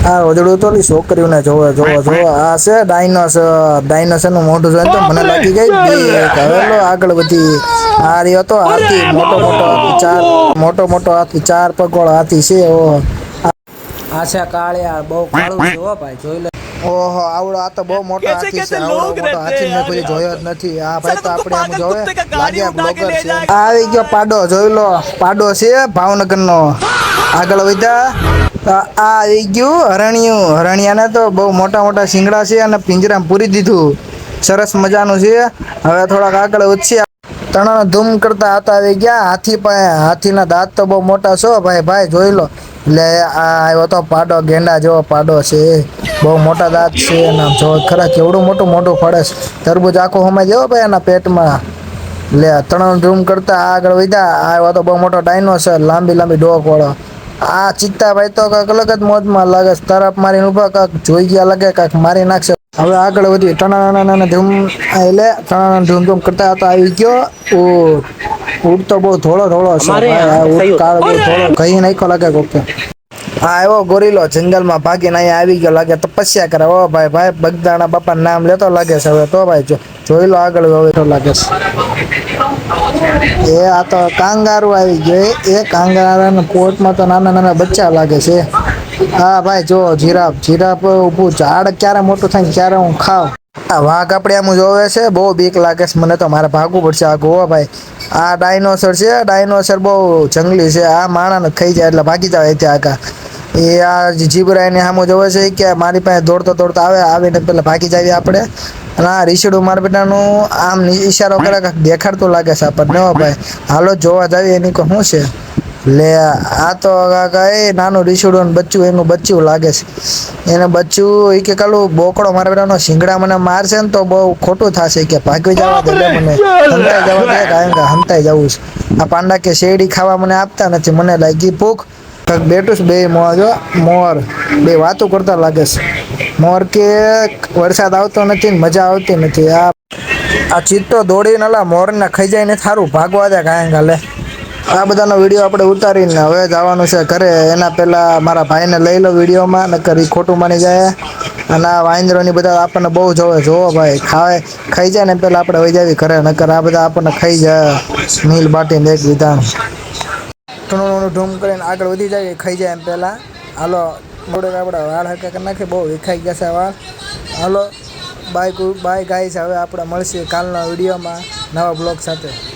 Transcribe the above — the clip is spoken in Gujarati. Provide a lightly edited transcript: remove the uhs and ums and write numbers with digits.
આ ઓદડું તો ની છોકરીઓને જોવે જોવો જોવો આ છે ડાયનોસર નું મોઢું જોઈને તો મને લાગી ગઈ બીક હવેલો આગળ વધી આ રહ્યો તો હાથી મોટો હાથી ચાર મોટો હાથી ચાર પગવાળો હાથી છે આ છે કાળિયા બહુ કાળું છે હો ભાઈ જોઈ લે ઓહો આવડો આ તો બહુ મોટો હાથી છે આવડો મોટો હાથી મેં કોઈ જોયો જ નથી આ ભાઈ તો આપણે આમ જોવે લાગ્યા બ્લોગર છે આવી ગયો પાડો જોઈ લો પાડો છે ભાવનગર નો આગળ વધ્યા આ આવી ગયું હરણિયાને તો બહુ મોટા શિંગડા છે અને પિંજરામાં પૂરી દીધું સરસ મજાનું છે હવે થોડાક આગળ વધશે તણાનો ધૂમ કરતા હતા આવી ગયા હાથીના દાંત તો બહુ મોટા છો ભાઈ જોઈ લો એટલે આ આવ્યો તો પાડો ગેંડા જેવો પાડો છે બહુ મોટા દાંત છે અને જો ખરા કેવડું મોટું ફળે છે તરબૂજ આખો હમાઈ જેવો ભાઈ એના પેટમાં લે તણાનો ધૂમ કરતા આગળ વધ્યા આવ્યો તો બહુ મોટો ડાયનોસર લાંબી ડોક વાળો આ ચિત્તા ભાઈ તો કાંક અલગ જ મોજમાં લાગે તરફ મારીને ઉભા કાંક જોઈ ગયા લાગે કાંક મારી નાખશે હવે આગળ વધી ટણાના ધૂમ કરતા હતા આવી ગયો ઊંટ તો બહુ થોડો છે ઊંટ કાળો બહુ થોડો કહી નાખ્યો લાગે કોકે હા એવો ગોરીલો જંગલમાં ભાગીને અહીંયા આવી ગયો લાગે તપસ્યા કરે ઓ ભાઈ બગદાણા બાપા નામ લેતો લાગે છે હવે તો ભાઈ જોઈ લો આગળ હવે લાગે છે એ આ તો કાંગારું આવી ગયો એ કાંગારાના પોટમાં તો નાના બચ્ચા લાગે છે હા ભાઈ જો જીરાફ ઊભું ઝાડ ક્યારે મોટું થાય ક્યારે હું ખાવ આ વાઘ આપણે આમ જોવે છે બહુ બીક લાગે છે મને તો મારે ભાગવું પડશે આગળ હો ભાઈ આ ડાયનોસર બહુ જંગલી છે આ માણાને ખાઈ જાય એટલે ભાગી જાય ત્યાં આગા એ આ જીબરાને સામું જોવે છે કે મારી પાસે દોડતો આવીને પેલા ભાગી જાય આપણે અને આ રીછડું મારા બેટાનું આમ ઈશારો કરે દેખાડતું લાગે છે આપણને હો ભાઈ હાલો જોવા જાવી એની શું છે લે આ તો એ નાનું રીછડું બચ્ચું એનું બચ્ચું લાગે છે એને બચ્ચું એ કે કાલું બોકડો મારા બેટાનો શિંગડા મને મારશે ને તો બહુ ખોટું થશે કે ભાગી જવા દે મને હંતાઈ જવા દે કારણ કે હંતાઈ જવું છે આ પાંડા કે શેરડી ખાવા મને આપતા નથી મને લાગી ભૂખ બેઠું છે બે મોર બે વાતો કરતા લાગે છે મોર કે વરસાદ આવતો નથી ને મજા આવતી નથી આ ચિત્તો દોડીને મોરને ખાઈ જાય ને સારું ભાગવા દે કાંઈ ગાલે આ બધાનો વિડીયો આપણે ઉતારીને હવે જવાનું છે ઘરે એના પહેલાં મારા ભાઈને લઈ લો વિડીયોમાં નકર એ ખોટું માની જાય અને આ વાંદરોની બધા આપણને બહુ જોવો ભાઈ ખાઈ જાય ને પહેલાં આપણે વહી જાવી ઘરે નકર આ બધા આપણને ખાઈ જાય નીલ બાટીને એક વિધાન ધૂમ કરીને આગળ વધી જાય ખાઈ જાય એમ પહેલાં હાલો થોડુંક આપણે વાળ હરકા કરી નાખીએ બહુ વિખાઈ ગયા છે વાળ હાલો બાય ગાઈસ હવે આપણે મળશે કાલના વિડીયોમાં નવા બ્લોગ સાથે